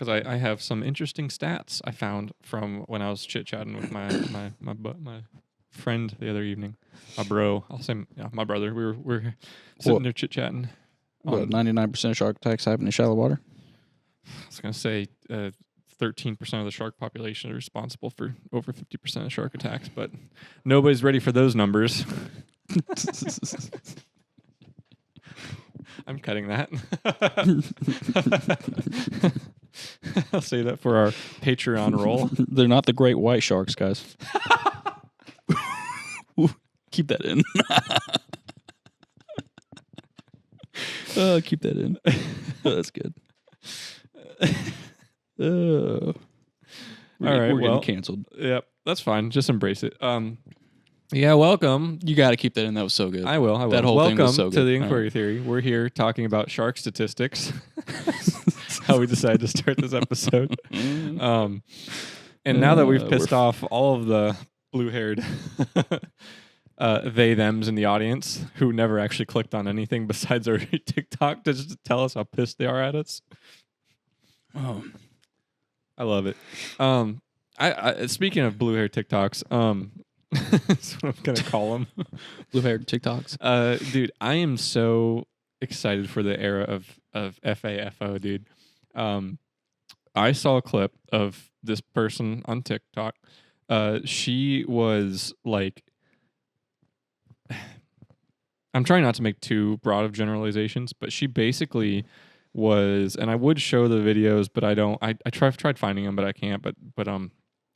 because I have some interesting stats I found from when I was chit chatting with my friend the other evening, my bro. I'll say my brother. We're sitting there chit chatting. What 99% of shark attacks happen in shallow water? I was gonna say 13% of the shark population are responsible for over 50% of shark attacks, but nobody's ready for those numbers. I'm cutting that. I'll say that for our Patreon roll. They're not the great white sharks, guys. Keep that in. Keep that in. That's good. All right, we're getting canceled. Yep, that's fine. Just embrace it. Yeah, welcome. You got to keep that in. That was so good. I will. That whole welcome thing was so good. To the Inquiry Theory. We're here talking about shark statistics. That's how we decided to start this episode. And now that we've pissed off all of the blue-haired they-thems in the audience who never actually clicked on anything besides our TikTok to just tell us how pissed they are at us. Oh, I love it. I speaking of blue-haired TikToks, that's what I'm gonna call them. Blue-haired TikToks. Dude, I am so excited for the era of FAFO, dude. I saw a clip of this person on TikTok. She was like, I'm trying not to make too broad of generalizations, but she basically was, and I would show the videos, but I don't. I've tried finding them, but I can't. But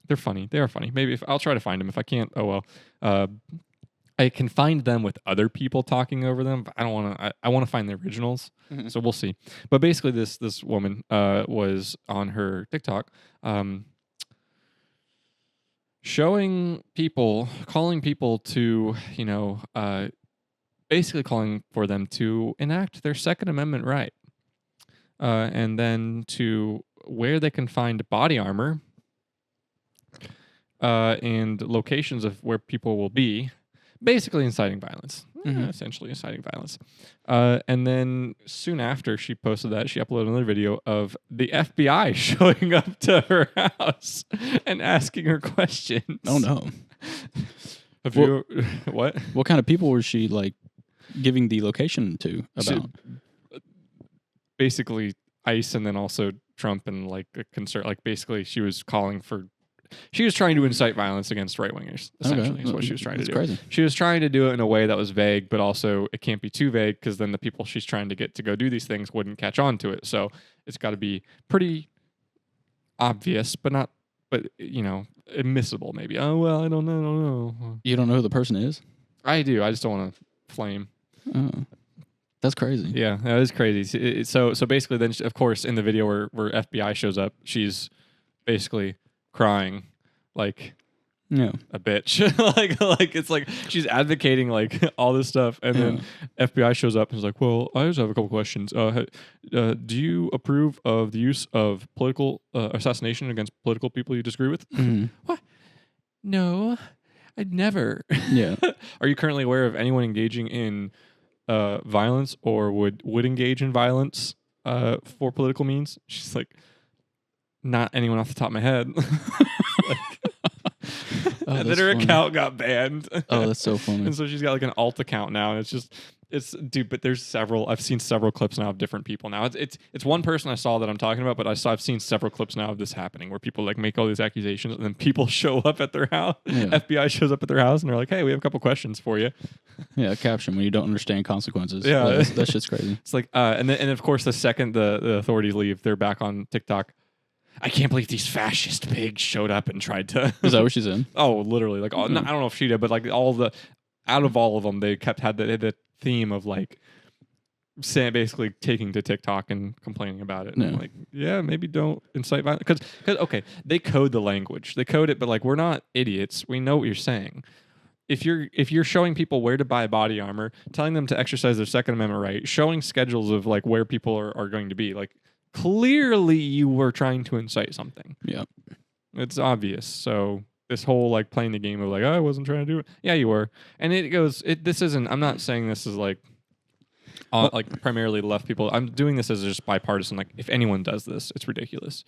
they're funny. They are funny. Maybe if I'll try to find them. If I can't, oh well. I can find them with other people talking over them, but I don't want to. I want to find the originals, so we'll see. But basically, this woman was on her TikTok, showing people, calling people to, basically calling for them to enact their Second Amendment right, and then to where they can find body armor, and locations of where people will be. Basically inciting violence. Essentially inciting violence. And then soon after she posted that, she uploaded another video of the FBI showing up to her house and asking her questions. Oh, no. What? What kind of people was she, like, giving the location to about? Basically ICE, and then also Trump, and, like, a concern. Like, basically she was calling for... She was trying to incite violence against right-wingers, essentially, is what she was trying to do. Crazy. She was trying to do it in a way that was vague, but also it can't be too vague, because then the people she's trying to get to go do these things wouldn't catch on to it. So it's got to be pretty obvious, but admissible, maybe. Oh, well, I don't know. You don't know who the person is? I do. I just don't want to flame. Oh. That's crazy. Yeah, that is crazy. So basically, then, of course, in the video where FBI shows up, she's basically crying like a bitch. like it's like she's advocating like all this stuff, and then FBI shows up and is like, well, I just have a couple questions. Do you approve of the use of political assassination against political people you disagree with? What? No, I'd never. Yeah. Are you currently aware of anyone engaging in violence or would engage in violence for political means? She's like, not anyone off the top of my head. And then her account got banned. Oh, that's so funny. And so she's got like an alt account now, and dude, but there's several. I've seen several clips now of different people. Now it's one person I saw that I'm talking about, but I've seen several clips now of this happening where people like make all these accusations, and then people show up at their house. Yeah. FBI shows up at their house, and they're like, "Hey, we have a couple questions for you." Yeah, caption when you don't understand consequences. Yeah, that shit's crazy. It's like, and of course, the second the authorities leave, they're back on TikTok. I can't believe these fascist pigs showed up and tried to... Is that what she's in? Oh, literally. Like, I don't know if she did, but like out of all of them, they had the theme of like basically taking to TikTok and complaining about it. And like, yeah, maybe don't incite violence. Because, okay, they code the language. They code it, but like, we're not idiots. We know what you're saying. If you're showing people where to buy body armor, telling them to exercise their Second Amendment right, showing schedules of like where people are going to be, like, clearly you were trying to incite something. Yeah. It's obvious. So this whole like playing the game of like, oh, I wasn't trying to do it. Yeah, you were. And I'm not saying this is like like primarily left people. I'm doing this as just bipartisan. Like, if anyone does this, it's ridiculous.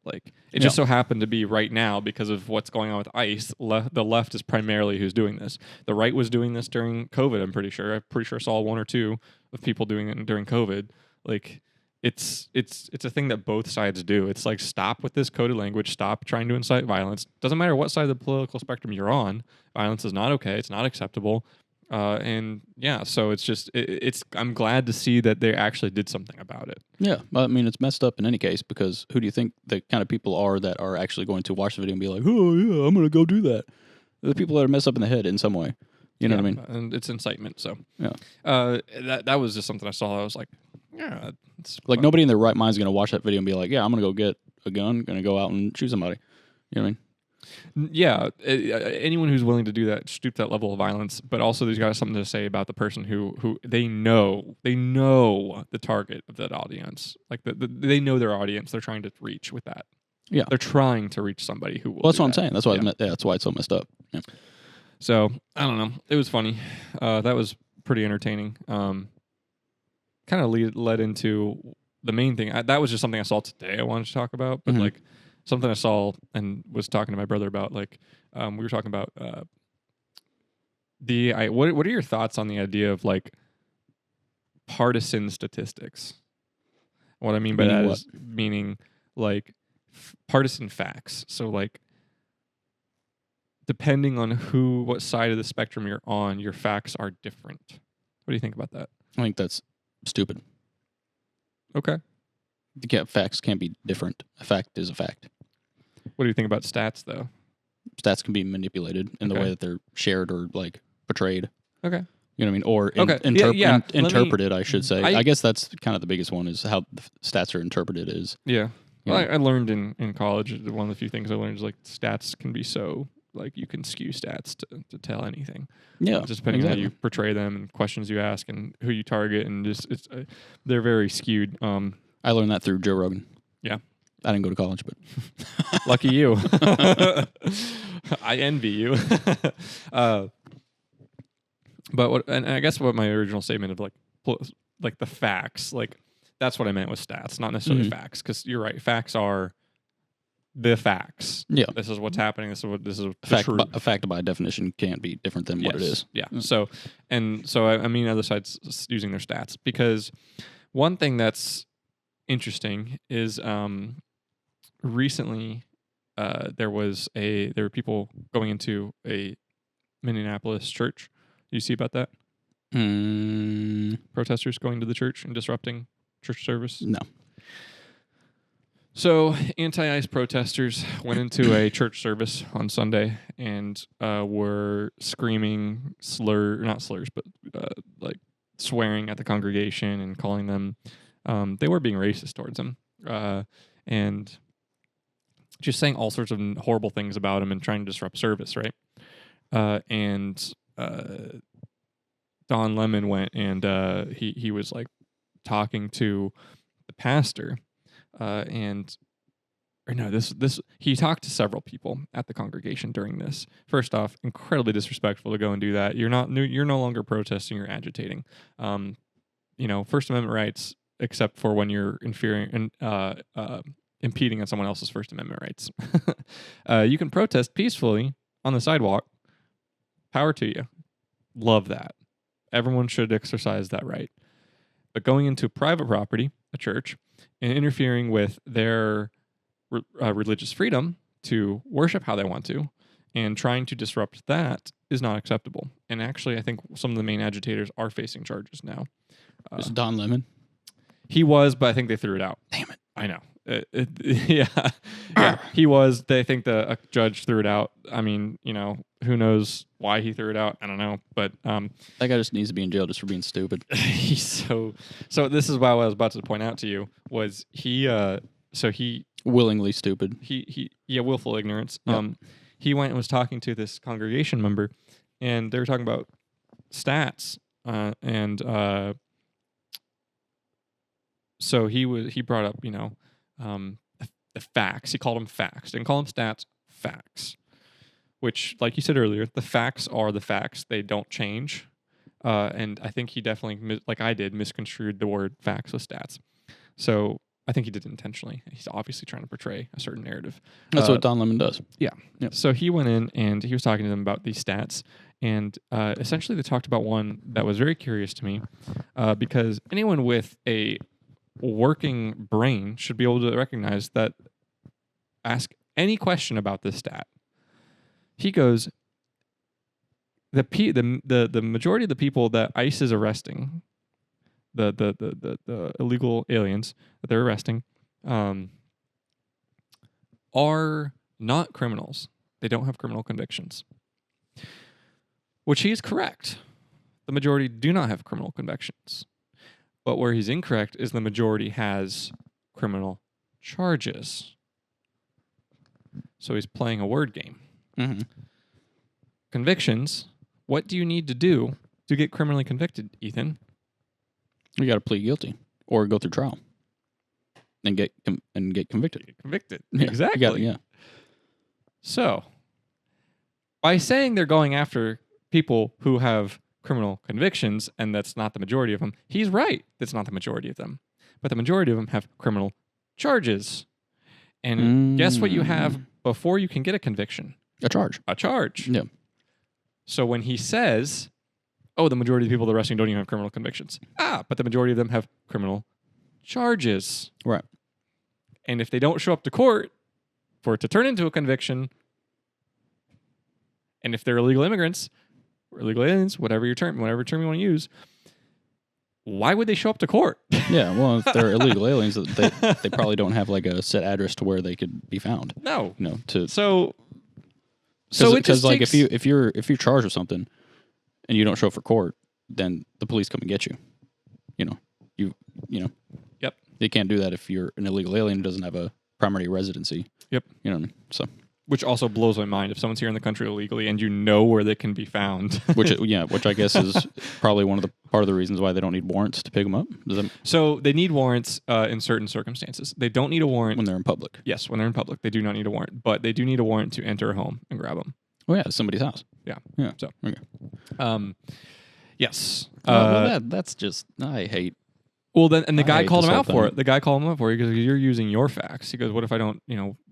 Like, it just so happened to be right now because of what's going on with ICE. The left is primarily who's doing this. The right was doing this during COVID. I'm pretty sure. I saw one or two of people doing it during COVID. Like, it's a thing that both sides do. It's like, stop with this coded language. Stop trying to incite violence. Doesn't matter what side of the political spectrum you're on. Violence is not okay. It's not acceptable. And yeah, so it's just I'm glad to see that they actually did something about it. Yeah, I mean, it's messed up in any case, because who do you think the kind of people are that are actually going to watch the video and be like, oh yeah, I'm going to go do that? The people that are messed up in the head in some way. You know what I mean? And it's incitement. So yeah, that was just something I saw. I was like, yeah, it's like nobody in their right mind is going to watch that video and be like, yeah, I'm going to go get a gun, going to go out and shoot somebody. You know what I mean? Yeah, anyone who's willing to do that, stoop that level of violence, but also there's got something to say about the person who they know the target of that audience, like they know their audience they're trying to reach with that. Yeah, they're trying to reach somebody who will. Well, that's what I'm saying. That's why that's why it's so messed up. Yeah. So I don't know. It was funny. That was pretty entertaining. Kind of led into the main thing. That was just something I saw today. I wanted to talk about, but like. Something I saw and was talking to my brother about, like, we were talking about what are your thoughts on the idea of, like, partisan statistics? What I mean by that is meaning, like, partisan facts. So, like, depending on what side of the spectrum you're on, your facts are different. What do you think about that? I think that's stupid. Okay. Facts can't be different. A fact is a fact. What do you think about stats, though? Stats can be manipulated in the way that they're shared or, like, portrayed. Okay. You know what I mean? Or interpreted, I should say. I guess that's kind of the biggest one, is how the stats are interpreted is. Yeah. Well, I learned in college, one of the few things I learned is, like, stats can be so, like, you can skew stats to tell anything. Yeah. Just depending on how you portray them and questions you ask and who you target, and just they're very skewed. I learned that through Joe Rogan. Yeah. I didn't go to college, but lucky you. I envy you. But I guess what my original statement of like the facts, like that's what I meant with stats, not necessarily facts, because you're right. Facts are the facts. Yeah. This is what's happening. This is the truth. A fact by definition can't be different than what it is. Yeah. So I mean, other sides using their stats, because one thing that's interesting is recently there were people going into a Minneapolis church. Do you see about that? Protesters going to the church and disrupting church service? No. So anti-ICE protesters went into a church service on Sunday and were screaming not slurs, but like swearing at the congregation and calling them. They were being racist towards them, and just saying all sorts of horrible things about him and trying to disrupt service, right? And Don Lemon went and he was like talking to the pastor, he talked to several people at the congregation during this. First off, incredibly disrespectful to go and do that. You're no longer protesting, you're agitating. First Amendment rights, except for when you're impeding on someone else's First Amendment rights. You can protest peacefully on the sidewalk. Power to you. Love that. Everyone should exercise that right. But going into private property, a church, and interfering with their religious freedom to worship how they want to, and trying to disrupt that is not acceptable. And actually, I think some of the main agitators are facing charges now. Is Don Lemon? He was, but I think they threw it out. Damn it. I know. Yeah, he was. They think a judge threw it out. I mean, who knows why he threw it out? I don't know. But that guy just needs to be in jail just for being stupid. He's so. This is what I was about to point out to you was he. So he willingly stupid. He willful ignorance. Yep. He went and was talking to this congregation member, and they were talking about stats, and so he brought up the facts. He called them facts. Didn't call them stats. Facts. Which, like you said earlier, the facts are the facts. They don't change. and I think he definitely, like I did, misconstrued the word facts with stats. So I think he did it intentionally. He's obviously trying to portray a certain narrative. That's what Don Lemon does. Yeah. Yep. So he went in and he was talking to them about these stats. And essentially, they talked about one that was very curious to me because anyone with a working brain should be able to recognize that, ask any question about this stat. He goes, the majority of the people that ICE is arresting, the illegal aliens that they're arresting, are not criminals. They don't have criminal convictions. Which he is correct. The majority do not have criminal convictions. But where he's incorrect is the majority has criminal charges. So he's playing a word game. Mm-hmm. Convictions. What do you need to do to get criminally convicted, Ethan? You got to plead guilty or go through trial and get convicted. Get convicted. Yeah, Exactly. yeah. So, by saying they're going after people who have criminal convictions, and that's not the majority of them, he's right. That's not the majority of them. But the majority of them have criminal charges. And guess what you have before you can get a conviction? A charge. A charge. Yeah. So when he says, oh, the majority of the people they're arresting don't even have criminal convictions. But the majority of them have criminal charges. Right. And if they don't show up to court for it to turn into a conviction, and if they're illegal immigrants, or illegal aliens, whatever term you want to use, why would they show up to court? Yeah, well, if they're illegal aliens, they probably don't have like a set address to where they could be found. No. So it just like takes... if you're charged with something and you don't show up for court, then the police come and get you. You know. Yep. They can't do that if you're an illegal alien who doesn't have a primary residency. Yep. You know what I mean? So. Which also blows my mind if someone's here in the country illegally and you know where they can be found. which I guess is probably part of the reasons why they don't need warrants to pick them up. So they need warrants in certain circumstances. They don't need a warrant when they're in public. Yes, when they're in public, they do not need a warrant, but they do need a warrant to enter a home and grab them. Oh yeah, somebody's house. Yeah. So okay. Yes. That's just I hate. Well, then, and the guy called him out for thing. it. The guy called him out for it because you're using your facts. He goes, "What if I don't?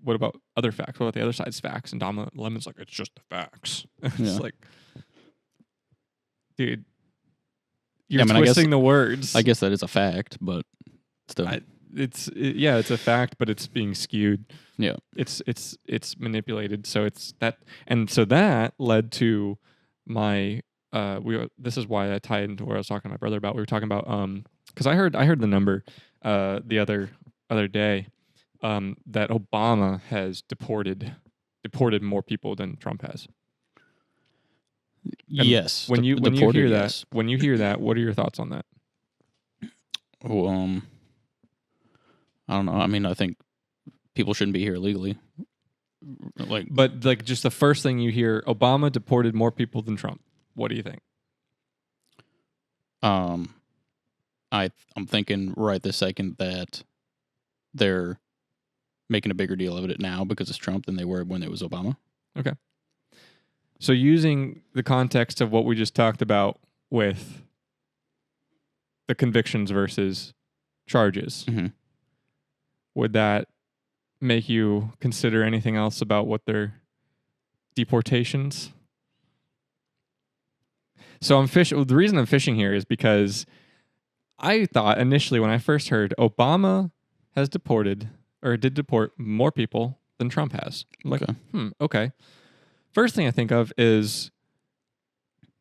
What about other facts? What about the other side's facts?" And Dom Lemon's like, "It's just the facts." It's like, dude, you're twisting the words. I guess that is a fact, but still, it's a fact, but it's being skewed. Yeah, it's manipulated. So it's that, and so that led to my. This is why I tied into what I was talking to my brother about. We were talking about because I heard the number the other day that Obama has deported more people than Trump has. And yes. When you hear that, what are your thoughts on that? Well, I don't know. I mean, I think people shouldn't be here illegally. But just the first thing you hear, Obama deported more people than Trump. What do you think? I'm thinking right this second that they're making a bigger deal of it now because it's Trump than they were when it was Obama. Okay. So using the context of what we just talked about with the convictions versus charges, would that make you consider anything else about what their deportations? So the reason I'm fishing here is because I thought initially when I first heard Obama has deported or did deport more people than Trump has. I'm like, okay. First thing I think of is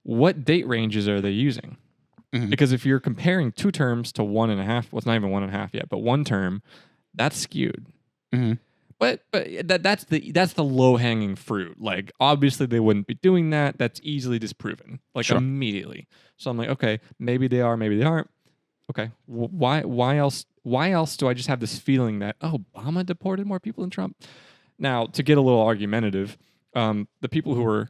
what date ranges are they using? Because if you're comparing two terms to 1.5, well, it's not even 1.5 yet, but one term, that's skewed. But that's the low hanging fruit. Like obviously they wouldn't be doing that. That's easily disproven, immediately. So I'm like, okay, maybe they are, maybe they aren't. Okay, why else? Why else do I just have this feeling that Obama deported more people than Trump? Now, to get a little argumentative, the people who were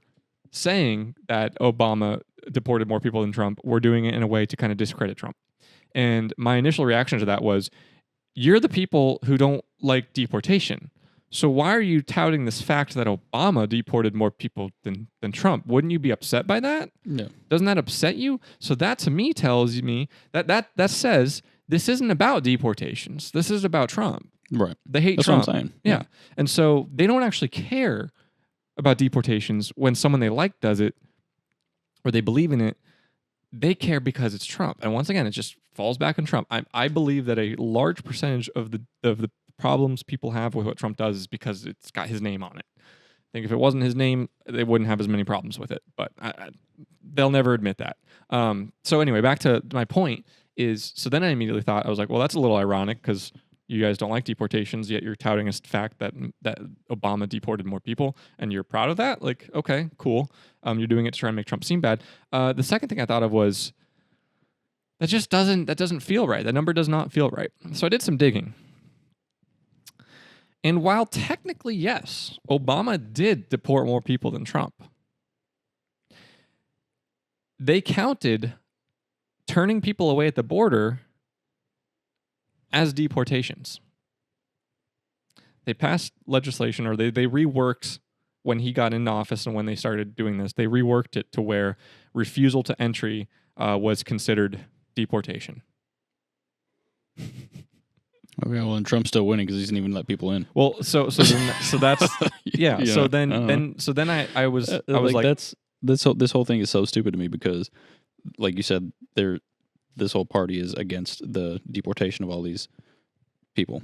saying that Obama deported more people than Trump were doing it in a way to kind of discredit Trump. And my initial reaction to that was, you're the people who don't like deportation. So why are you touting this fact that Obama deported more people than Trump? Wouldn't you be upset by that? No. Doesn't that upset you? So that to me tells me that says this isn't about deportations. This is about Trump. Right. They hate That's Trump. what I'm saying. Yeah. And so they don't actually care about deportations when someone they like does it or they believe in it. They care because it's Trump. And once again, it just falls back on Trump. I believe that a large percentage of the problems people have with what Trump does is because it's got his name on it. I think if it wasn't his name, they wouldn't have as many problems with it. But they'll never admit that. So anyway, back to my point is, so then I immediately thought, I was like, well, that's a little ironic because you guys don't like deportations, yet you're touting a fact that Obama deported more people, and you're proud of that? Like, okay, cool. You're doing it to try and make Trump seem bad. The second thing I thought of was, that doesn't feel right. That number does not feel right. So I did some digging. And while technically, yes, Obama did deport more people than Trump, they counted turning people away at the border as deportations. They passed legislation, or they reworked when he got into office and when they started doing this, they reworked it to where refusal to entry was considered deportation. Okay, well, and Trump's still winning because he doesn't even let people in. Well, so that's yeah. Yeah, So then I was like this whole thing is so stupid to me because, like you said, this whole party is against the deportation of all these people.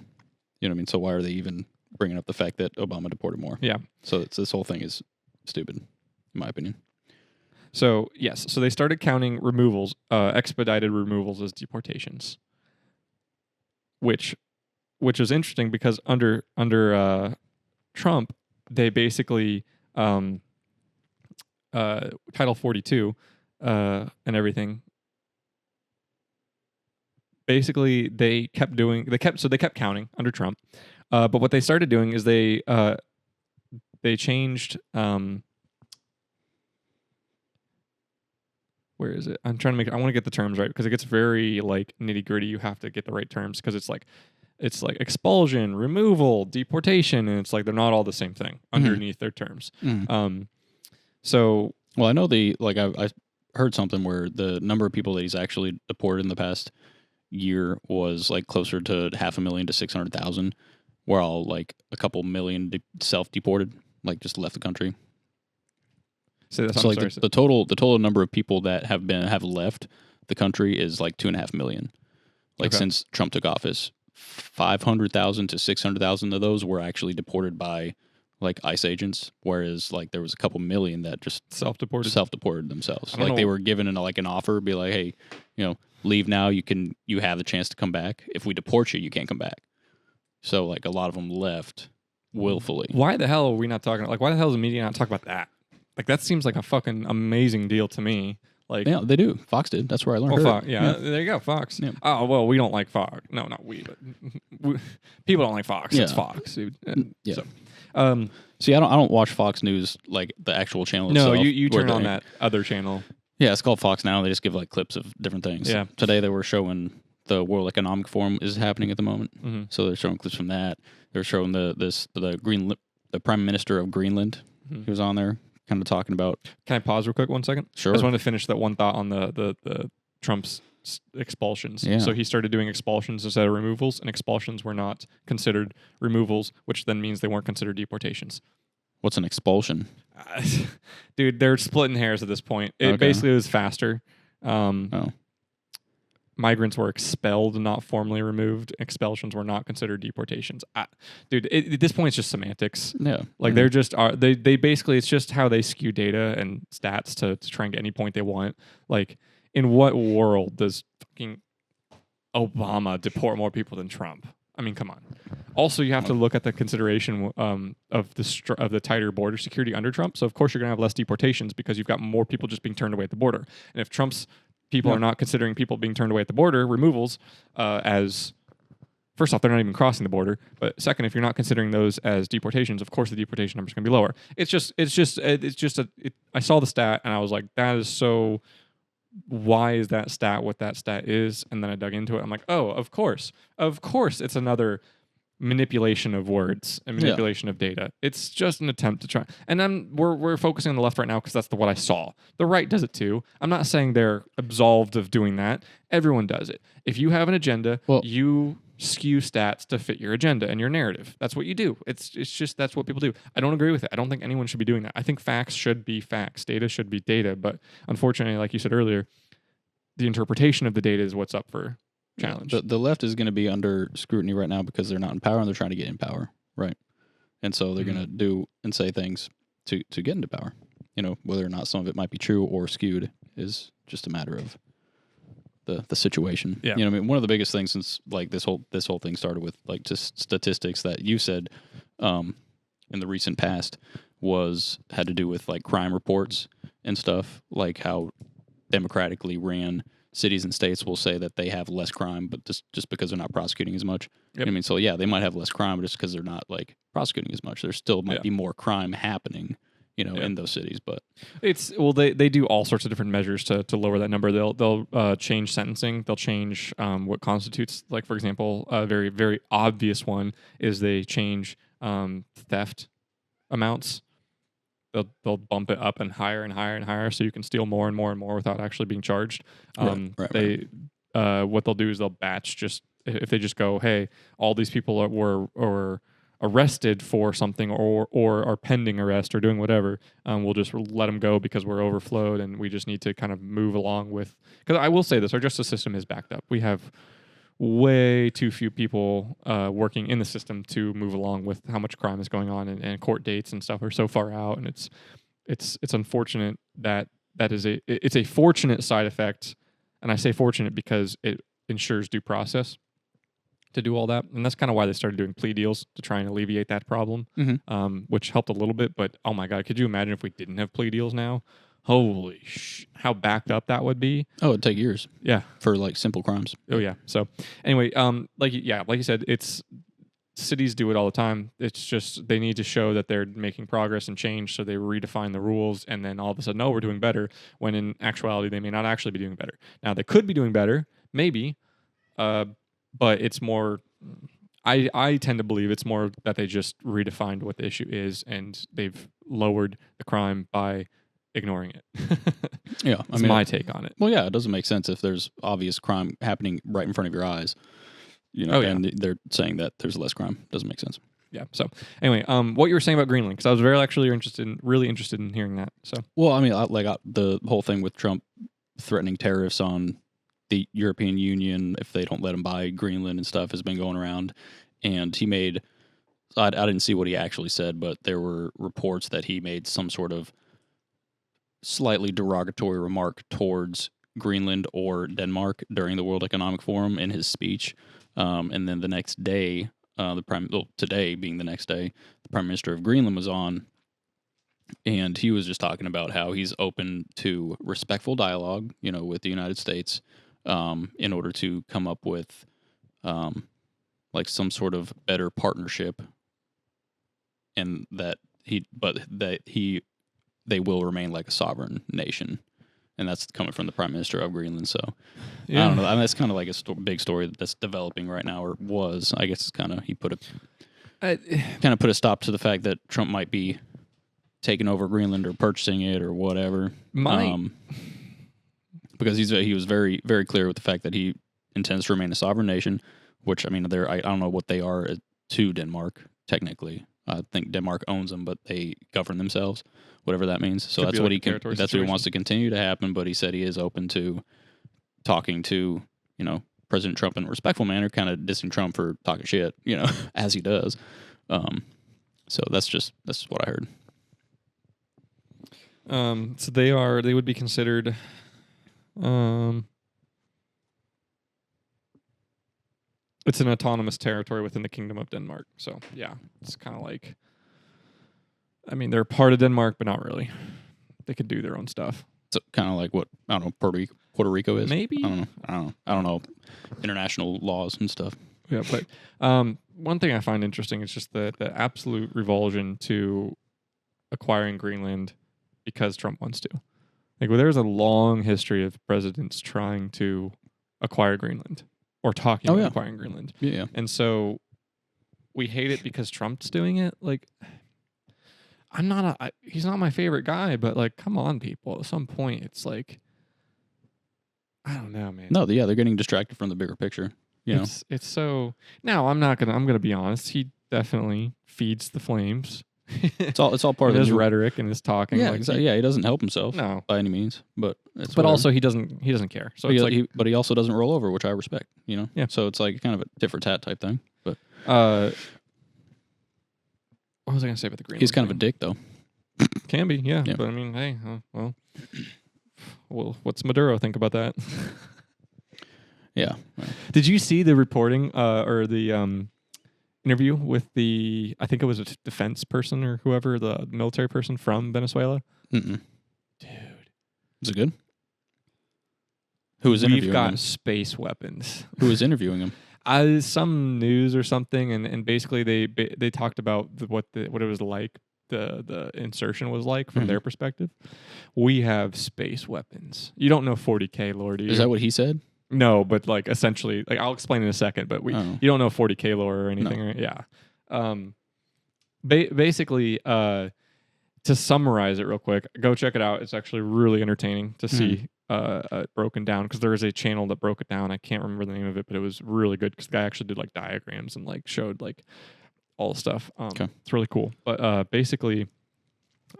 You know what I mean? So why are they even bringing up the fact that Obama deported more? Yeah. So this whole thing is stupid, in my opinion. So yes, so they started counting removals, expedited removals as deportations, which was interesting because under Trump, they basically Title 42 and everything. Basically, they kept counting under Trump, but what they started doing is they changed. Where is it? I want to get the terms right because it gets very like nitty gritty. You have to get the right terms because it's like expulsion, removal, deportation, and it's like they're not all the same thing underneath their terms. So, well, I know I heard something where the number of people that he's actually deported in the past year was like closer to 500,000 to 600,000, while like a couple million self-deported, like just left the country. So like the total number of people that have left the country is like 2.5 million. Like since Trump took office, 500,000 to 600,000 of those were actually deported by like ICE agents, whereas like there was a couple million that just self-deported themselves. Like they were given an offer, be like, hey, leave now. You have the chance to come back. If we deport you, you can't come back. So like a lot of them left willfully. Why the hell are we not talking? Like, why the hell is the media not talking about that? Like, that seems like a fucking amazing deal to me. Like, yeah, they do. Fox did. That's where I learned. Fox, yeah, there you go, Fox. Yeah. Oh well, we don't like Fox. No, not we, but people don't like Fox. Yeah. It's Fox. Yeah. So, see, I don't watch Fox News, like the actual channel. No, you turn on that other channel. Yeah, it's called Fox Now. They just give like clips of different things. Yeah. Today they were showing the World Economic Forum is happening at the moment, so they're showing clips from that. They're showing the Prime Minister of Greenland. He was on there, kind of talking about. Can I pause real quick 1 second? Sure. I just wanted to finish that one thought on the Trump's expulsions. Yeah. So he started doing expulsions instead of removals, and expulsions were not considered removals, which then means they weren't considered deportations. What's an expulsion? Dude, they're splitting hairs at this point. It basically was faster. Migrants were expelled, not formally removed. Expulsions were not considered deportations. Dude, at this point, it's just semantics. Yeah. Like, they're just, they basically, it's just how they skew data and stats to try and get any point they want. Like, in what world does fucking Obama deport more people than Trump? I mean, come on. Also, you have to look at the consideration of the tighter border security under Trump. So, of course, you're going to have less deportations because you've got more people just being turned away at the border. And if Trump's people are not considering people being turned away at the border, removals, as, first off, they're not even crossing the border. But second, if you're not considering those as deportations, of course, the deportation number is going to be lower. I saw the stat and I was like, that is so... Why is that stat what that stat is? And then I dug into it. I'm like, oh, of course it's another manipulation of words and manipulation of data. It's just an attempt to try. And we're focusing on the left right now because that's what I saw. The right does it too. I'm not saying they're absolved of doing that. Everyone does it. If you have an agenda, you skew stats to fit your agenda and your narrative. That's what you do. It's just that's what people do. I don't agree with it. I don't think anyone should be doing that. I think facts should be facts. Data should be data. But unfortunately, like you said earlier, the interpretation of the data is what's up for challenge. The left is going to be under scrutiny right now because they're not in power and they're trying to get in power, right? And so they're going to do and say things to get into power. You know, whether or not some of it might be true or skewed is just a matter of the situation. Yeah. You know, I mean, one of the biggest things since like this whole thing started with like just statistics that you said in the recent past had to do with like crime reports and stuff, like how democratically ran cities and states will say that they have less crime, but just because they're not prosecuting as much. You know what I mean? So yeah, they might have less crime, but just because they're not like prosecuting as much, there still might be more crime happening, you know, in those cities. But they do all sorts of different measures to lower that number. They'll change sentencing. They'll change what constitutes, like for example, a very very obvious one is they change theft amounts. They'll bump it up and higher and higher and higher, so you can steal more and more and more without actually being charged. What they'll do is they'll batch. Just if they just go, hey, all these people were arrested for something or are pending arrest or doing whatever, we'll just let them go because we're overflowed and we just need to kind of move along with. Because I will say this, our justice system is backed up. We have way too few people working in the system to move along with how much crime is going on, and court dates and stuff are so far out, and it's unfortunate that it's a fortunate side effect, and I say fortunate because it ensures due process to do all that, and that's kind of why they started doing plea deals to try and alleviate that problem, which helped a little bit. But oh my god, could you imagine if we didn't have plea deals now? Holy how backed up that would be. Oh, it'd take years. Yeah. For like simple crimes. Oh yeah. So anyway, like you said, it's cities do it all the time. It's just they need to show that they're making progress and change, so they redefine the rules, and then all of a sudden, oh, we're doing better, when in actuality they may not actually be doing better. Now they could be doing better, maybe, but it's more I tend to believe it's more that they just redefined what the issue is and they've lowered the crime by ignoring it. Yeah, that's my take on it. Well, yeah, it doesn't make sense if there's obvious crime happening right in front of your eyes. You know, and they're saying that there's less crime. Doesn't make sense. Yeah. So anyway, what you were saying about Greenland, because I was really interested in hearing that. So well, I mean, the whole thing with Trump threatening tariffs on the European Union if they don't let him buy Greenland and stuff has been going around, and he made. I didn't see what he actually said, but there were reports that he made some sort of slightly derogatory remark towards Greenland or Denmark during the World Economic Forum in his speech. And then the next day, today being the next day, the Prime Minister of Greenland was on, and he was just talking about how he's open to respectful dialogue, you know, with the United States, in order to come up with, like some sort of better partnership, and they will remain like a sovereign nation. And that's coming from the Prime Minister of Greenland. So I don't know. I mean, that's kind of like a big story that's developing right now, or was. I guess it's kind of put a stop to the fact that Trump might be taking over Greenland or purchasing it or whatever. Because he was very, very clear with the fact that he intends to remain a sovereign nation. Which, I mean, I don't know what they are to Denmark technically. I think Denmark owns them, but they govern themselves, whatever that means. So that's what that's what he wants to continue to happen. But he said he is open to talking to, you know, President Trump in a respectful manner, kind of dissing Trump for talking shit, you know, as he does. So that's what I heard. So they would be considered. It's an autonomous territory within the Kingdom of Denmark. So, yeah, it's kind of like, I mean, they're part of Denmark, but not really. They could do their own stuff. So kind of like what, I don't know, Puerto Rico is? Maybe? I don't know international laws and stuff. Yeah, but one thing I find interesting is just the absolute revulsion to acquiring Greenland because Trump wants to. Like, well, there's a long history of presidents trying to acquire Greenland. Or talking about acquiring Greenland. Yeah. And so we hate it because Trump's doing it. Like, he's not my favorite guy, but like, come on, people. At some point, it's like, I don't know, man. No, they're getting distracted from the bigger picture. It's so. Now, I'm gonna be honest. He definitely feeds the flames. It's all part of his rhetoric and his talking. Yeah, exactly. He doesn't help himself. No, by any means. But also he doesn't care. So but he also doesn't roll over, which I respect. Yeah. So it's like kind of a tit for tat type thing. But what was I gonna say about the Greenland? He's kind of a dick, though. Can be, yeah. But I mean, hey, well, what's Maduro think about that? Yeah. Did you see the reporting or the interview with I think it was a defense person or whoever, the military person from Venezuela? Mm-mm. Dude. Is it good? Who was interviewing him? We've got space weapons. Who was interviewing him? Some news or something, and basically they talked about what it was like, the insertion was like from their perspective. We have space weapons. You don't know 40K lore, do you? Is that what he said? No, but like essentially, like I'll explain in a second. But you don't know 40K lore or anything, right? Yeah. Basically, to summarize it real quick, go check it out. It's actually really entertaining to see broken down, because there is a channel that broke it down. I can't remember the name of it, but it was really good because the guy actually did like diagrams and like showed like all the stuff. It's really cool. But basically,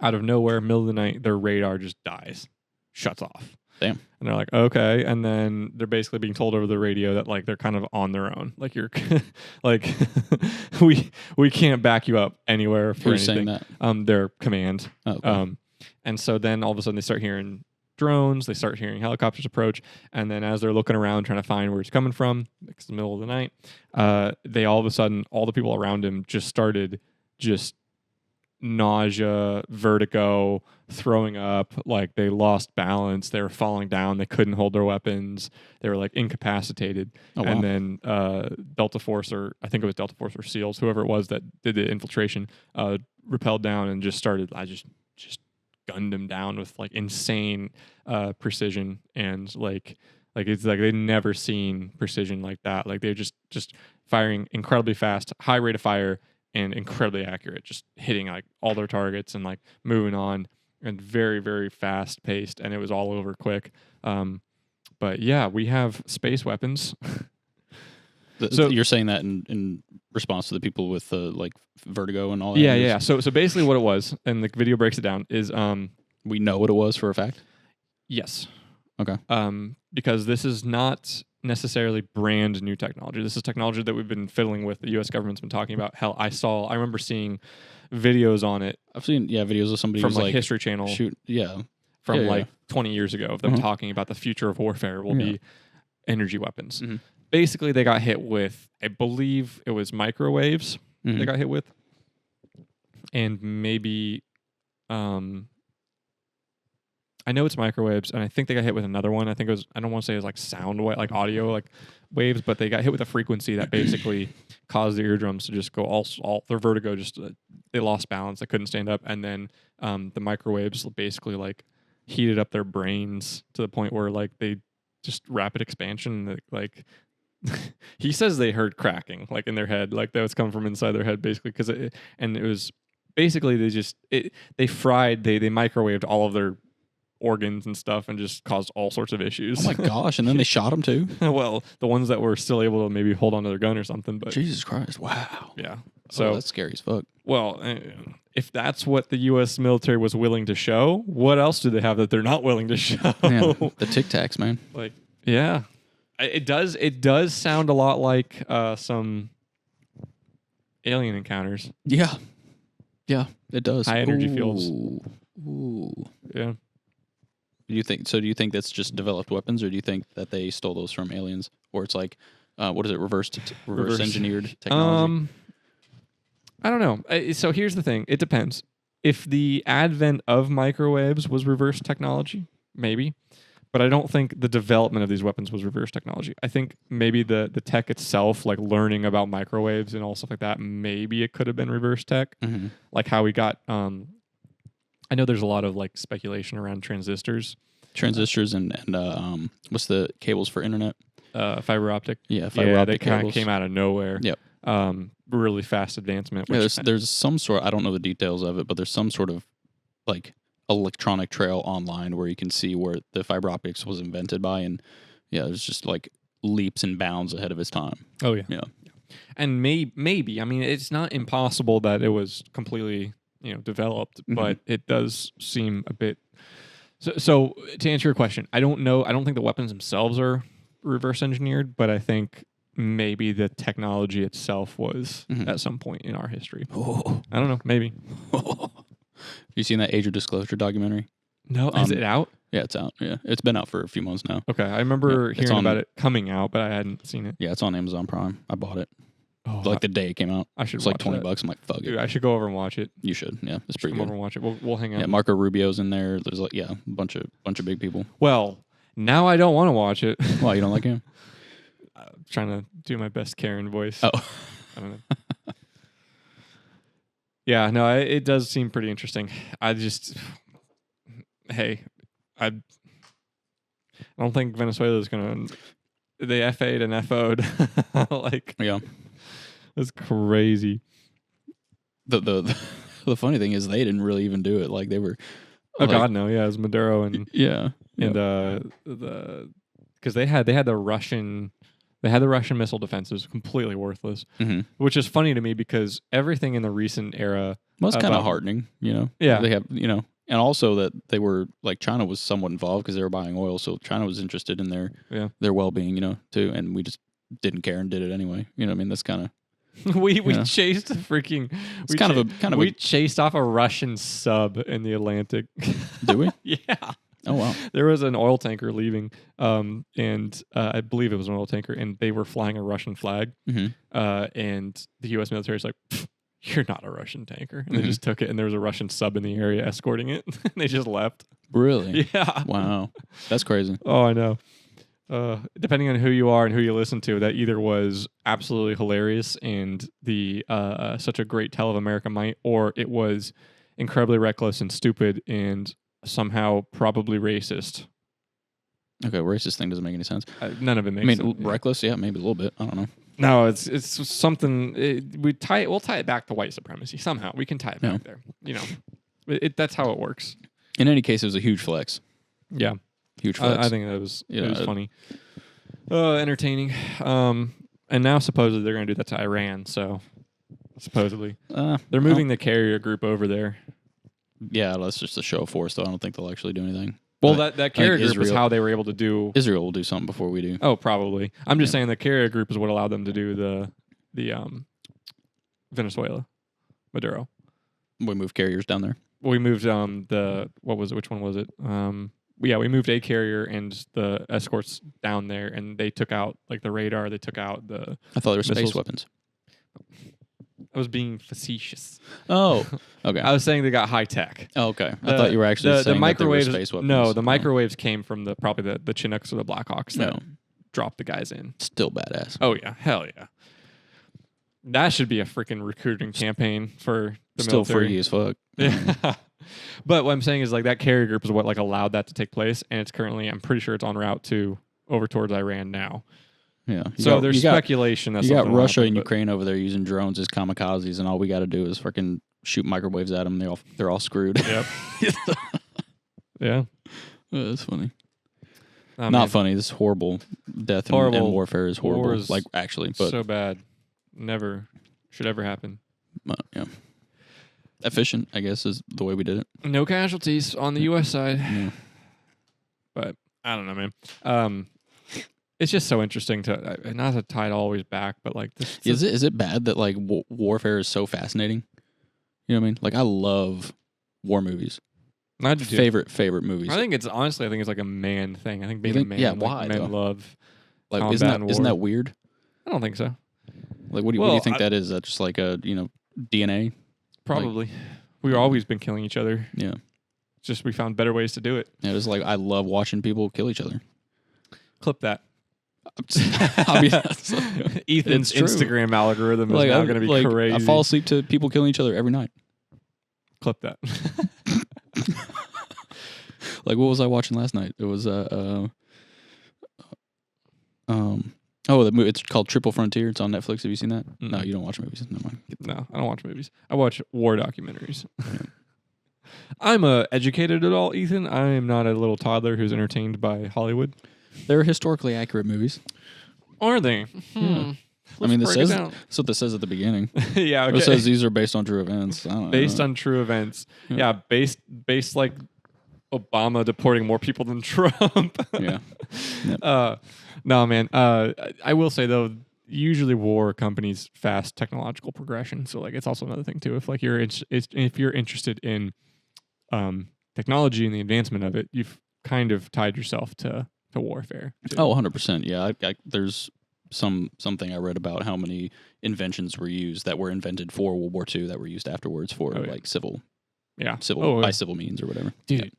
out of nowhere, middle of the night, their radar just dies, shuts off. Damn. And they're like, okay. And then they're basically being told over the radio that like they're kind of on their own. Like you're like we can't back you up anywhere for Who's anything. Saying that? Their command. Oh, okay. And so then all of a sudden they start hearing drones, they start hearing helicopters approach, and then as they're looking around trying to find where it's coming from, it's the middle of the night, they all of a sudden, all the people around him just started nausea, vertigo, throwing up, like they lost balance, they were falling down, they couldn't hold their weapons, they were like incapacitated. Oh, wow. And then Delta Force, or I think it was Delta Force or SEALs, whoever it was that did the infiltration, rappelled down and just started, I just gunned them down with like insane precision, and like it's like they'd never seen precision like that. Like they're just firing incredibly fast, high rate of fire, and incredibly accurate, just hitting like all their targets and like moving on, and very, very fast paced, and it was all over quick. But yeah, we have space weapons. So you're saying that in response to the people with like vertigo and all that? Yeah. So basically what it was, and the video breaks it down, is we know what it was for a fact? Yes. Okay. Because this is not necessarily brand new technology. This is technology that we've been fiddling with. The U.S. government's been talking about. Hell, I remember seeing videos on it. I've seen videos of somebody from who's like History Channel. From 20 years ago of them talking about the future of warfare will be energy weapons. Mm-hmm. Basically, they got hit with, I believe it was microwaves. They got hit with, and maybe I know it's microwaves, and I think they got hit with another one. I think it was, I don't want to say it was like sound wave, like audio, like waves, but they got hit with a frequency that basically caused their eardrums to just go all their vertigo, just they lost balance, they couldn't stand up, and then the microwaves basically like heated up their brains to the point where like they just rapid expansion, like he says they heard cracking like in their head, like that was coming from inside their head basically, because it was basically they microwaved all of their organs and stuff and just caused all sorts of issues. Oh my gosh. And then they shot him too? Well, the ones that were still able to maybe hold onto their gun or something. But Jesus Christ. Wow. Yeah. So that's scary as fuck. Well, if that's what the U.S. military was willing to show, what else do they have that they're not willing to show? Man, the Tic Tacs, man. Like, yeah. It does sound a lot like some alien encounters. Yeah. Yeah, it does. High energy fields. Ooh. Yeah. Do you think that's just developed weapons, or do you think that they stole those from aliens, or it's like, what is it, reverse engineered technology? I don't know. So here's the thing. It depends. If the advent of microwaves was reverse technology, maybe. But I don't think the development of these weapons was reverse technology. I think maybe the tech itself, like learning about microwaves and all stuff like that, maybe it could have been reverse tech. Mm-hmm. Like how we got... I know there's a lot of like speculation around transistors. And what's the cables for internet? Fiber optic. Yeah, fiber optic they kind cables. of came out of nowhere. Yep. really fast advancement. Yeah, Which there's some sort. I don't know the details of it, but there's some sort of like electronic trail online where you can see where the fiber optics was invented by, and yeah, it's just like leaps and bounds ahead of its time. Oh yeah, yeah. And maybe I mean it's not impossible that it was completely developed, but it does seem a bit. So to answer your question, I don't know. I don't think the weapons themselves are reverse engineered, but I think maybe the technology itself was at some point in our history. Oh. I don't know. Maybe. Have you seen that Age of Disclosure documentary? No, is it out? Yeah, it's out. Yeah, it's been out for a few months now. Okay, I remember hearing about it coming out, but I hadn't seen it. Yeah, it's on Amazon Prime. I bought it. Oh, like the day it came out. I should. It's like $20. I'm like, fuck Dude, it. I should go over and watch it. You should. Yeah, it's pretty come good. Over and watch it. We'll hang out. Yeah, Marco Rubio's in there. There's like a bunch of big people. Well, now I don't want to watch it. Why, you don't like him? I'm trying to do my best Karen voice. Oh, I don't know. Yeah, no, it does seem pretty interesting. I don't think Venezuela is gonna. They FA'd and FO'd. Like, yeah, that's crazy. The funny thing is they didn't really even do it. Like they were. Oh God, no! Yeah, it was Maduro and because they had the Russian. They had the Russian missile defenses completely worthless, which is funny to me because everything in the recent era was kind of heartening, Yeah, they have, and also that they were like China was somewhat involved because they were buying oil, so China was interested in their well-being, too, and we just didn't care and did it anyway. You know what I mean? That's kind of we chased a freaking. We chased off a Russian sub in the Atlantic. Did we? Yeah. Oh, wow. There was an oil tanker leaving, and I believe it was an oil tanker, and they were flying a Russian flag. And the U.S. military is like, you're not a Russian tanker. And they just took it, and there was a Russian sub in the area escorting it. And they just left. Really? Yeah. Wow. That's crazy. Oh, I know. Depending on who you are and who you listen to, that either was absolutely hilarious and the such a great tell of America might, or it was incredibly reckless and stupid and somehow probably racist. Okay, racist thing doesn't make any sense. None of it makes sense. Reckless, yeah, maybe a little bit. I don't know. No, it's something. We'll tie it back to white supremacy somehow. We can tie it back there. That's how it works. In any case, it was a huge flex. Yeah, huge flex. I think it was funny, entertaining. And now supposedly they're going to do that to Iran. So supposedly they're moving the carrier group over there. Yeah, that's just a show of force, though. I don't think they'll actually do anything. Well, that carrier group is how they were able to do. Israel will do something before we do. Oh, probably. I'm just saying the carrier group is what allowed them to do the Venezuela, Maduro. We moved carriers down there. Well, we moved which one was it? We moved a carrier and the escorts down there, and they took out like the radar. They took out the. I thought they were space weapons. I was being facetious. Oh, okay. I was saying they got high tech. Oh, okay. I thought you were actually saying the microwaves. That they were space weapons. No, the microwaves came from probably the Chinooks or the Blackhawks that dropped the guys in. Still badass. Oh yeah, hell yeah. That should be a freaking recruiting campaign for the Still military. Free as fuck. Yeah. But what I'm saying is like that carrier group is what like allowed that to take place, and it's currently, I'm pretty sure it's en route over towards Iran now. Yeah. There's speculation that you got Russia and Ukraine over there using drones as kamikazes, and all we got to do is freaking shoot microwaves at them. They're all screwed. Yep. Yeah. Oh, that's funny. Not funny. This is horrible. Death and warfare is horrible. Like actually, but so bad. Never should ever happen. Yeah. Efficient, I guess, is the way we did it. No casualties on the U.S. side. Yeah. But I don't know, man. It's just so interesting to not to tie it always back, but like this. Is it bad that like warfare is so fascinating? You know what I mean? Like I love war movies. I do too. Favorite movies. I think it's like a man thing. I think being a man. Yeah, why? Men love. Like isn't that weird? I don't think so. Like what do you think that is? Is that just like a DNA? Probably. We've always been killing each other. Yeah. It's just we found better ways to do it. Yeah, it's like I love watching people kill each other. Clip that. Ethan's Instagram algorithm is now going to be crazy. I fall asleep to people killing each other every night. Clip that. Like what was I watching last night? It was Oh, the movie, it's called Triple Frontier. It's on Netflix. Have you seen that? Mm-hmm. No, you don't watch movies. Never mind. No, I don't watch movies. I watch war documentaries. I'm educated at all, Ethan. I am not a little toddler who's entertained by Hollywood. They're historically accurate movies. Are they? Yeah. I mean, that's what this says at the beginning. Yeah, okay. It says these are based on true events. Based on true events. Yeah, based like Obama deporting more people than Trump. Yeah. Yep. No, man. I will say though, usually war accompanies fast technological progression. So like, it's also another thing too. If like if you're interested in technology and the advancement of it, you've kind of tied yourself to warfare. Too. Oh, 100%. Yeah, there's something I read about how many inventions were used that were invented for World War II that were used afterwards for like civil by civil means or whatever. Dude,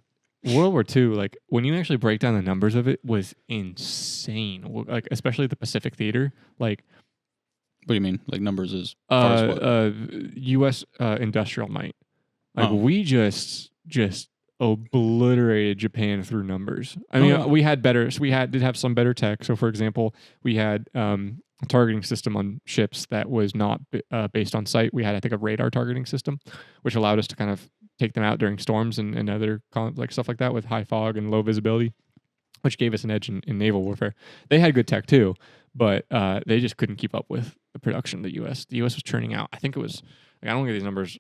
World War II, like when you actually break down the numbers of it, was insane. Like especially the Pacific Theater. Like, what do you mean? Like numbers as far as what? U.S. Industrial might. Like we just obliterated Japan through numbers. I mean, we had better. So we did have some better tech. So, for example, we had a targeting system on ships that was not based on sight. We had, I think, a radar targeting system, which allowed us to kind of take them out during storms and other like stuff like that with high fog and low visibility, which gave us an edge in naval warfare. They had good tech too, but they just couldn't keep up with the production of the U.S. The U.S. was churning out. I think it was. Like, I don't get these numbers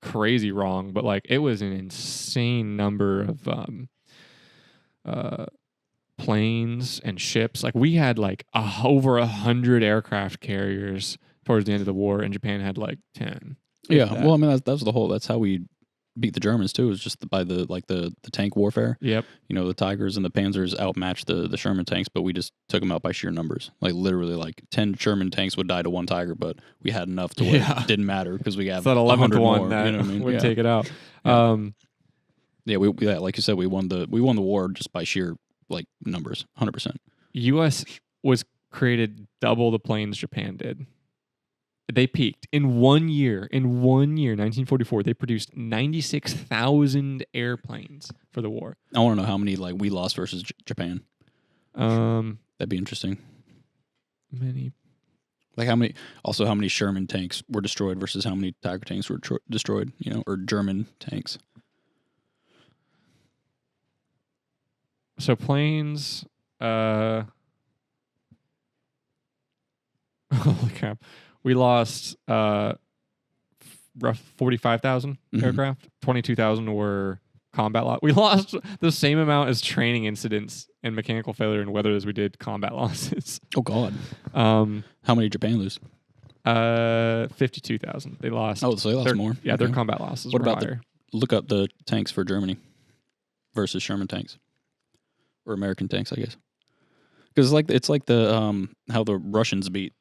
crazy wrong, but like it was an insane number of planes and ships. Like we had like over 100 aircraft carriers towards the end of the war, and Japan had like 10. Yeah, well, I mean that's how we beat the Germans too. Is just by the tank warfare. Yep. You know, the Tigers and the Panzers outmatched the Sherman tanks, but we just took them out by sheer numbers. Like literally, like 10 Sherman tanks would die to one Tiger, but we had enough to where it didn't matter because we have 100 more. That you know what I mean? Would take it out. Yeah. We like you said, we won the war just by sheer like numbers, 100%. U.S. was created double the planes Japan did. They peaked in 1 year. In 1 year, 1944, they produced 96,000 airplanes for the war. I want to know how many like we lost versus Japan. That'd be interesting. Many. Like how many Sherman tanks were destroyed versus how many Tiger tanks were destroyed? You know, or German tanks. So planes. Holy crap. We lost rough 45,000 aircraft. 22,000 were combat loss. We lost the same amount as training incidents and mechanical failure and weather as we did combat losses. Oh God! How many did Japan lose? 52,000. They lost. Oh, so they lost more. Yeah, their combat losses. What about higher. Look up the tanks for Germany versus Sherman tanks or American tanks, I guess. Because it's like the how the Russians beat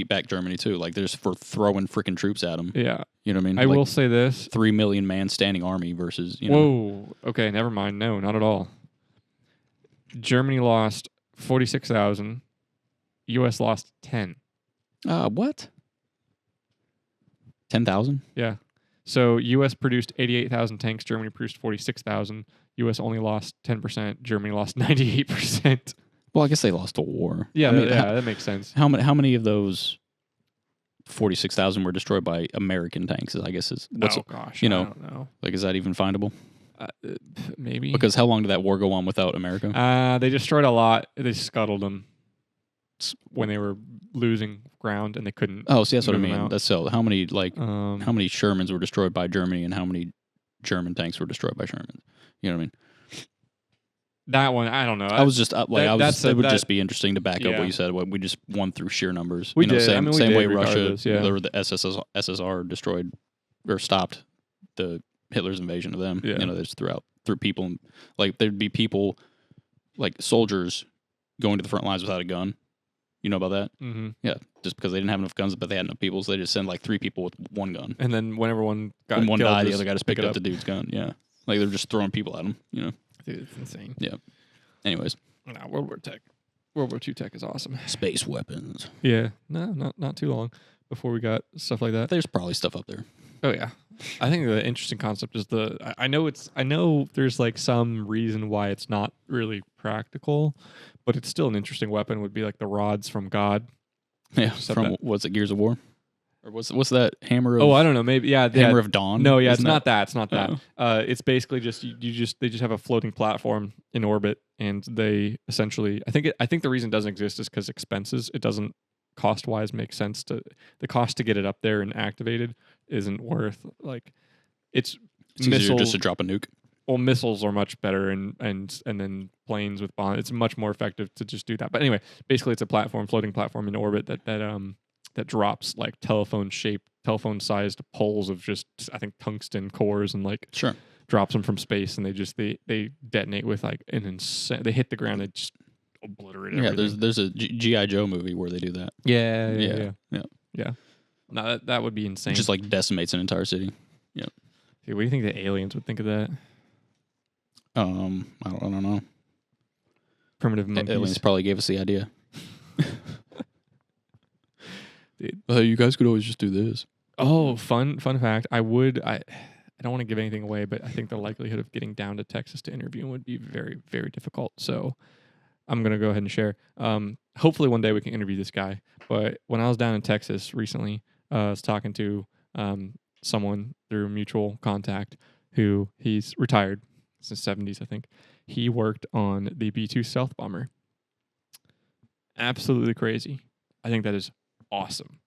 back Germany too. Like they're just for throwing freaking troops at them. Yeah. You know what I mean? I will say this. 3 million man standing army versus, you know. Whoa. Okay, never mind. No, not at all. Germany lost 46,000. U.S. lost 10. What? 10,000? Yeah. So U.S. produced 88,000 tanks. Germany produced 46,000. U.S. only lost 10%. Germany lost 98%. Well, I guess they lost a war. Yeah, I mean, that makes sense. How many of those 46,000 were destroyed by American tanks? I guess gosh, you know, I don't know. Like, is that even findable? Maybe. Because how long did that war go on without America? They destroyed a lot. They scuttled them when they were losing ground and they couldn't. Oh, see, that's what I mean. That's so. How many how many Shermans were destroyed by Germany and how many German tanks were destroyed by Shermans? You know what I mean? That one, I don't know. I was just it would just be interesting to back up what you said. We just won through sheer numbers. We did. Same way Russia, yeah. the SSR destroyed or stopped the Hitler's invasion of them. Yeah. You know, they just threw people. Like there'd be people, like soldiers, going to the front lines without a gun. You know about that? Mm-hmm. Yeah, just because they didn't have enough guns, but they had enough people, so they just send like 3 people with one gun. And then whenever one got when one killed, died, the other guy just picked up the dude's gun. Yeah, like they're just throwing people at him. You know. Dude, it's insane. Yeah. Anyways. No, World War II tech is awesome. Space weapons. Yeah. No, not too long before we got stuff like that. There's probably stuff up there. Oh yeah. I think the interesting concept is I know there's like some reason why it's not really practical, but it's still an interesting weapon. Would be like the rods from God. Yeah, from what's it, Gears of War? Or what's that hammer of... Oh, I don't know. Maybe, yeah. Hammer of Dawn? No, yeah, it's Isn't not that. It's not that. Oh. It's basically just, they just have a floating platform in orbit, and they essentially, I think the reason it doesn't exist is because expenses. It doesn't, cost-wise, make sense to, the cost to get it up there and activated isn't worth, like, it's easier just to drop a nuke. Well, missiles are much better, and then planes with bomb. It's much more effective to just do that. But anyway, basically, it's a floating platform in orbit that drops like telephone-sized poles of just, I think, tungsten cores, and like drops them from space, and they detonate with like an insane. They hit the ground and just obliterate everything. Yeah, there's a G.I. Joe movie where they do that. Yeah. No, that would be insane. It just like decimates an entire city. Yeah. Dude, what do you think the aliens would think of that? I don't know. Primitive monkeys. Aliens probably gave us the idea. Dude. You guys could always just do this. Oh, fun fact. I don't want to give anything away, but I think the likelihood of getting down to Texas to interview him would be very, very difficult. So I'm going to go ahead and share. Hopefully one day we can interview this guy. But when I was down in Texas recently, I was talking to someone through mutual contact who he's retired. It's the 70s, I think. He worked on the B-2 stealth bomber. Absolutely crazy. I think that is awesome.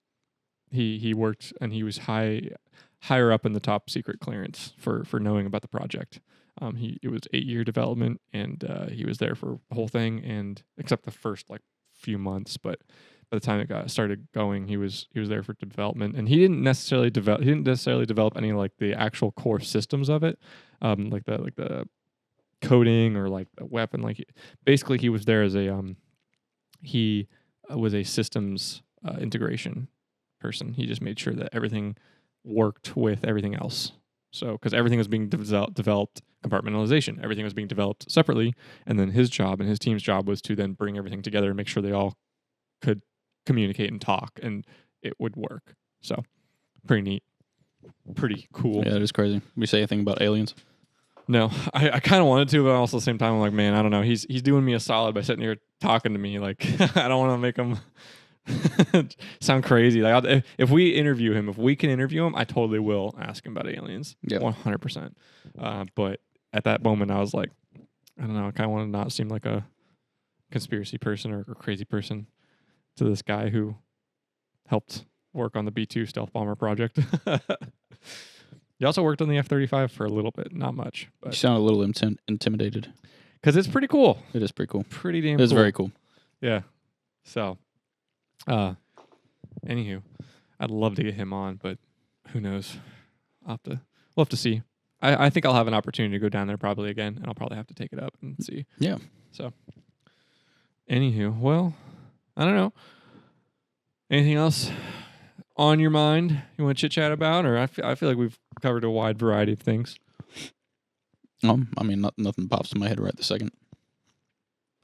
He worked, and he was higher up in the top secret clearance for knowing about the project. It was 8-year development, and he was there for the whole thing, and except the first like few months. But by the time it started going, he was there for development, and he didn't necessarily develop any like the actual core systems of it, like the coding or like the weapon. Like basically, he was there as he was a systems integration person. He just made sure that everything worked with everything else. So, because everything was being developed compartmentalization, everything was being developed separately, and then his job and his team's job was to then bring everything together and make sure they all could communicate and talk, and it would work. So, pretty neat, pretty cool. Yeah, it is crazy. We say anything about aliens? No, I kind of wanted to, but also at the same time, I'm like, man, I don't know. He's doing me a solid by sitting here talking to me. Like, I don't want to make him sound crazy. Like, if we interview him, if we can interview him, I totally will ask him about aliens. Yeah, 100%. But at that moment, I was like, I don't know. I kind of want to not seem like a conspiracy person or crazy person to this guy who helped work on the B-2 stealth bomber project. He also worked on the F-35 for a little bit, not much. But you sound a little intimidated. Because it's pretty cool. It is pretty cool. Pretty damn cool. It's very cool. Yeah. So, anywho, I'd love to get him on, but who knows? We'll have to see. I think I'll have an opportunity to go down there probably again, and I'll probably have to take it up and see. Yeah. So, anywho, well, I don't know. Anything else on your mind you want to chit chat about, or I feel like we've covered a wide variety of things. I mean, nothing pops in my head right this second.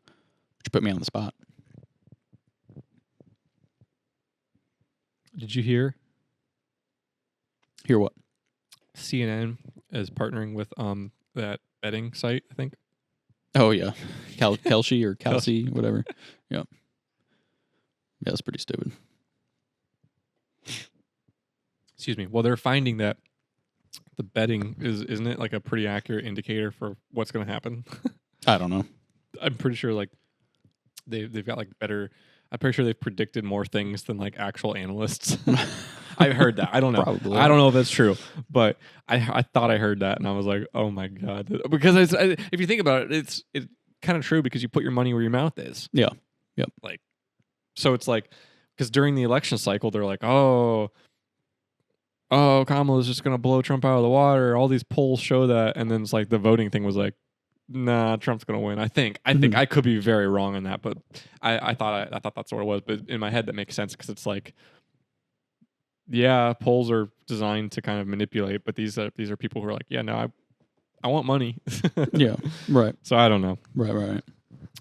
But you put me on the spot. Did you hear? Hear what? CNN is partnering with that betting site, I think. Oh yeah, Kelsey or Kelsey, whatever. Yeah, that's pretty stupid. Excuse me. Well, they're finding that the betting isn't it like a pretty accurate indicator for what's going to happen? I don't know. I'm pretty sure like they've got like better. I'm pretty sure they've predicted more things than like actual analysts. I've heard that. I don't know. Probably. I don't know if that's true, but I thought I heard that, and I was like, oh my god. Because if you think about it, it's kind of true because you put your money where your mouth is. Yeah. Yep. Like, so it's like because during the election cycle, they're like, oh, Kamala's just gonna blow Trump out of the water. All these polls show that, and then it's like the voting thing was like, nah, Trump's gonna win. I think I could be very wrong on that, but I thought that's what it was. But in my head, that makes sense because it's like, yeah, polls are designed to kind of manipulate, but these are people who are like, yeah, no, I want money. Yeah, right. So I don't know. Right.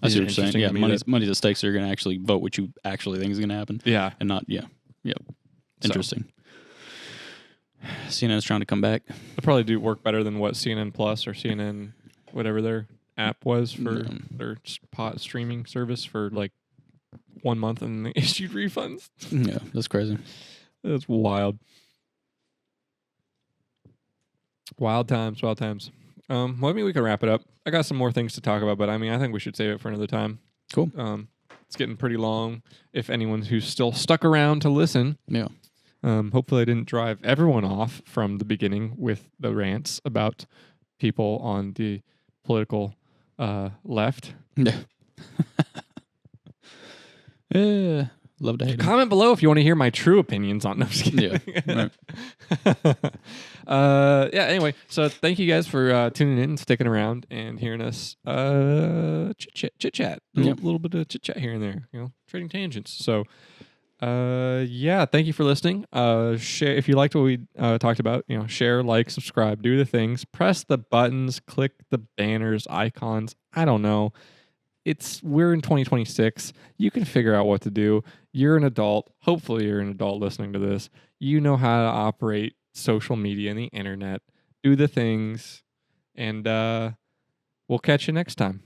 I see what you're saying. Yeah, money's at stake, so you're going to actually vote what you actually think is going to happen. Yeah. And not, yeah. Yep. Interesting. CNN's trying to come back. They'll probably do work better than what CNN Plus or CNN, whatever they're app was for their pot streaming service for like 1 month, and they issued refunds. Yeah, that's crazy. That's wild. Wild times, wild times. Well, I mean, we can wrap it up. I got some more things to talk about, but I mean, I think we should save it for another time. Cool. It's getting pretty long. If anyone who's still stuck around to listen, yeah. Hopefully, I didn't drive everyone off from the beginning with the rants about people on the political left. Yeah. Yeah. Love to hate him. Comment below if you want to hear my true opinions on them. Yeah. Right. Yeah. Anyway, so thank you guys for tuning in, sticking around, and hearing us chit chat. A little bit of chit chat here and there. Trading tangents. So, yeah. Thank you for listening. Share if you liked what we talked about. Share, like, subscribe, do the things. Press the buttons. Click the banners, icons. I don't know. We're in 2026. You can figure out what to do. You're an adult. Hopefully you're an adult listening to this. You know how to operate social media and the internet. Do the things. And we'll catch you next time.